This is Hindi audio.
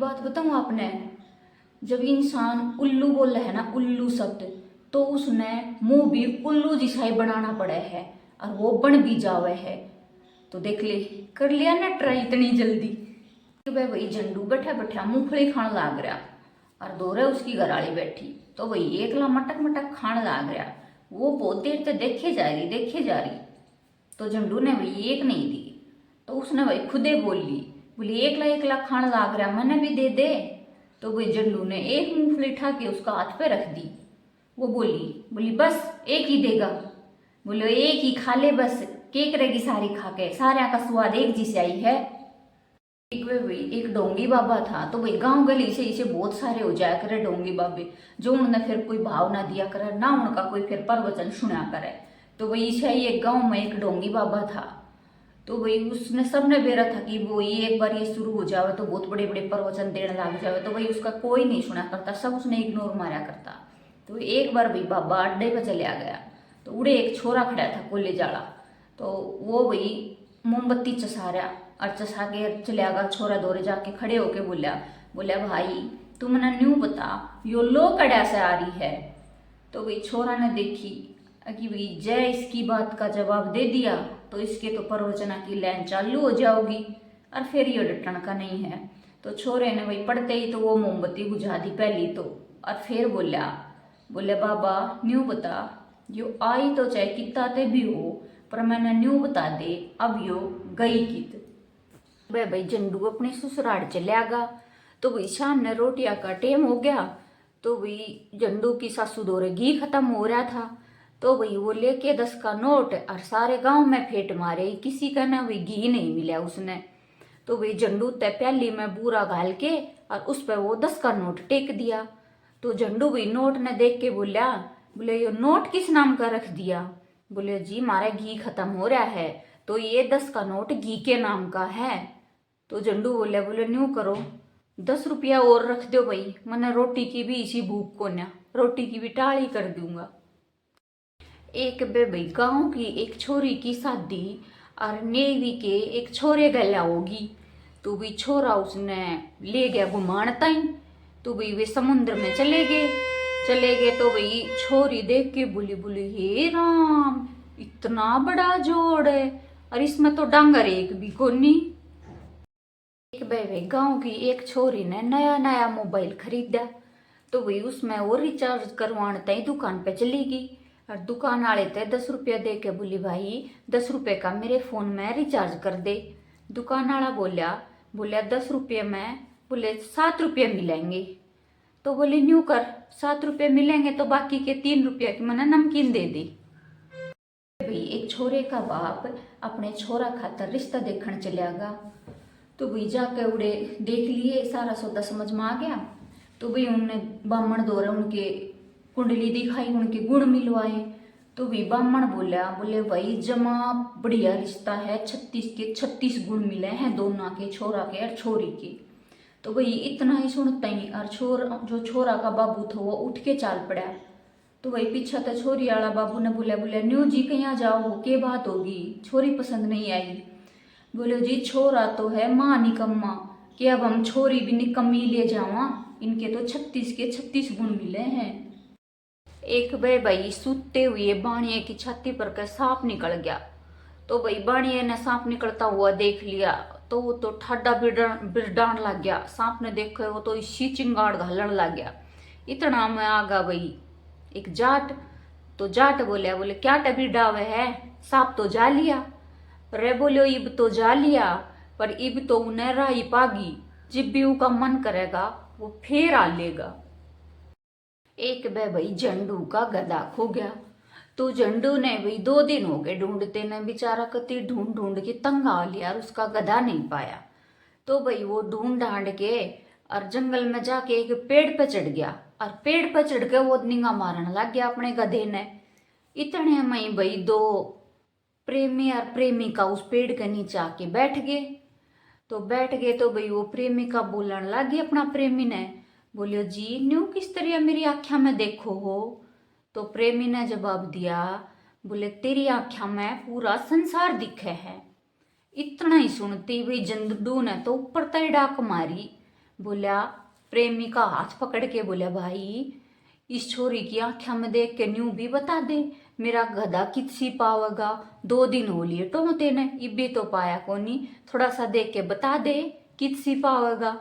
बात बताऊं आपने, जब इंसान उल्लू बोल रहा है ना, उल्लू शब्द, तो उसने मुंह भी उल्लू जैसा ही बनाना पड़ा है और वो बन भी जावे है। तो देख ले, कर लिया ना ट्राई इतनी जल्दी कि भाई झंडू बैठा बैठा मूंगफली खान लाग रहा और दोरे उसकी घराली बैठी, तो वही एकला मटक मटक खान लाग रहा। वो बहुत देर तक देखे जा रही। तो झंडू ने भाई एक नहीं दी, तो उसने भाई खुदे बोली एकला एकला खान लाग रहा, मैंने भी दे दे। तो भाई झंडू ने एक मूंगफली उठा के उसका हाथ पे रख दी। वो बोली बस एक ही देगा। बोले एक ही खा ले बस, के करेगी सारी खा के, सारे का स्वाद एक जैसे आई है। एक डोंगी बाबा था, तो भाई गांव गली से इसे बहुत सारे हो जाया करे डोंगी बाबे, जो उन्होंने फिर कोई भाव ना दिया करे ना उनका कोई फिर प्रवचन सुना करे। तो वही इसे ही एक गांव में एक डोंगी बाबा था। तो वही उसने सबने बेरा था कि वो ये एक बार ये शुरू हो जावे तो बहुत बड़े बड़े प्रवचन देने लग जावे, तो वही उसका कोई नहीं सुना करता, सब उसने इग्नोर मारा करता। तो एक बार भाई बाबा अड्डे पर चले आ गया, तो उड़े एक छोरा खड़ा था कॉलेज वाला। तो वो भाई मोमबत्ती चसा रहा और चसा के चले आगा, छोरा दौरे जाके खड़े होके बोला भाई तू मना न्यू बता यो लो कड़ा से आ रही है। तो भाई छोरा ने देखी कि भाई जय इसकी बात का जवाब दे दिया तो इसके तो प्रवचना की लाइन चालू हो जाओगी और फिर ये डटन का नहीं है। तो छोरे ने भाई पढ़ते ही तो वो मोमबत्ती बुझा दी पहली तो, और फिर बोले बाबा न्यू बता यो आई तो चाहे कितना ते भी हो, पर मैंने न्यू बता दे अब यो गई कित। भाई झंडू अपने ससुराल चले आगा। तो भाई शाम ने रोटियां का टेम हो गया। तो भाई झंडू की सासू दौरे घी खत्म हो रहा था। तो भाई वो लेके 10 का नोट और सारे गांव में फेंट मारे, किसी का ना वही घी नहीं मिला उसने। तो भाई झंडू तय प्याली में बूरा घाल के और उस पर वो 10 का नोट टेक दिया। तो झंडू भाई नोट ने देख के बोले ये नोट किस नाम का रख दिया। बोले जी मारा घी खत्म हो रहा है तो ये 10 का नोट घी के नाम का है। तो झंडू बोले न्यू करो 10 रुपया और रख दो भाई, मैंने रोटी की भी इसी भूख को ना, रोटी की भी टाली कर दूंगा। एक भाई गांव की एक छोरी की शादी और नेवी के एक छोरे गला होगी। तो भी छोरा उसने ले गया घुमान ताई। तो भाई वे समुद्र में चले गए। तो भाई छोरी देख के बोली हे राम इतना बड़ा जोड़ है और इसमें तो डांगर एक भी कोनी। एक भाई गांव की एक छोरी ने नया नया मोबाइल खरीदा। तो भाई उसमें वो रिचार्ज करवाने तई दुकान पे चली गई और दुकान वाले थे 10 रुपया दे के बोली भाई 10 रुपये का मेरे फोन में रिचार्ज कर दे। दुकान वाला बोला 10 रुपये में बोले 7 रुपये मिलेंगे। तो बोले न्यू कर 7 रुपये मिलेंगे तो बाकी के 3 रुपये की मैंने नमकीन दे दी। भाई एक छोरे का बाप अपने छोरा खातर रिश्ता देखने चले गया। तो भाई जाके उड़े देख लिए, सारा सौदा समझ में आ गया। तो भाई उनने बामण दौरे उनके कुंडली दिखाई, उनके गुण मिलवाए। तो भी बामण बोले भाई जमा बढ़िया रिश्ता है, 36 के 36 गुण मिले हैं दोनों के, छोरा के और छोरी के। तो भाई इतना ही सुनता ही और जो छोरा का बाबू था वो उठ के चाल पड़ा। तो भाई पीछा तो छोरी वाला बाबू ने बोला न्यू जी कहीं जाओ के बात होगी, छोरी पसंद नहीं आई। बोले जी छोरा तो है माँ निकम्मा, कि अब हम छोरी भी निकम्मी ले जावा, इनके तो 36 के 36 गुण मिले हैं। एक भाई सूते हुए बाणिये की छाती पर का सांप निकल गया। तो भाई बाणिये ने सांप निकलता हुआ देख लिया तो वो तो ठाडा बिरडान लग गया। सांप ने देखा वो तो इसी चिंगाड़ घालन लग गया। इतना में आगा भाई एक जाट। तो जाट बोले क्या टबी डावे है, सांप तो जा लिया। रे बोलो इब तो जा लिया पर इब तो उन्हें राही पागी, जब भी उसका मन करेगा वो फिर आ लेगा। एक भाई झंडू का गधा खो गया। तो झंडू ने भाई 2 दिन हो गए ढूंढते ने, बेचारा कति ढूंढ के तंग आ लिया और उसका गधा नहीं पाया। तो भाई वो ढूंढ ढांड के और जंगल में जाके एक पेड़ पे चढ़ गया और पेड़ पे चढ़ के वो निंगा मारने लग गया अपने गधे ने। इतने में भाई 2 प्रेमी और प्रेमिका उस पेड़ के नीचे आके बैठ गए। तो भाई वो प्रेमिका बोलने लगी अपना प्रेमी ने, बोलियो जी न्यू किस तरह मेरी आँखों में देखो हो। तो प्रेमी ने जवाब दिया, बोले तेरी आँखों में पूरा संसार दिखे है। इतना ही सुनती भाई झंडू ने तो ऊपर तय डाक मारी। बोला प्रेमी का हाथ पकड़ के बोला भाई इस छोरी की आँखों में देख के न्यू भी बता दे मेरा गधा कितसी पावेगा। 2 दिन हो लिए टोते ने इबे तो पाया कोनी, थोड़ा सा देख के बता दे कितसी पावेगा।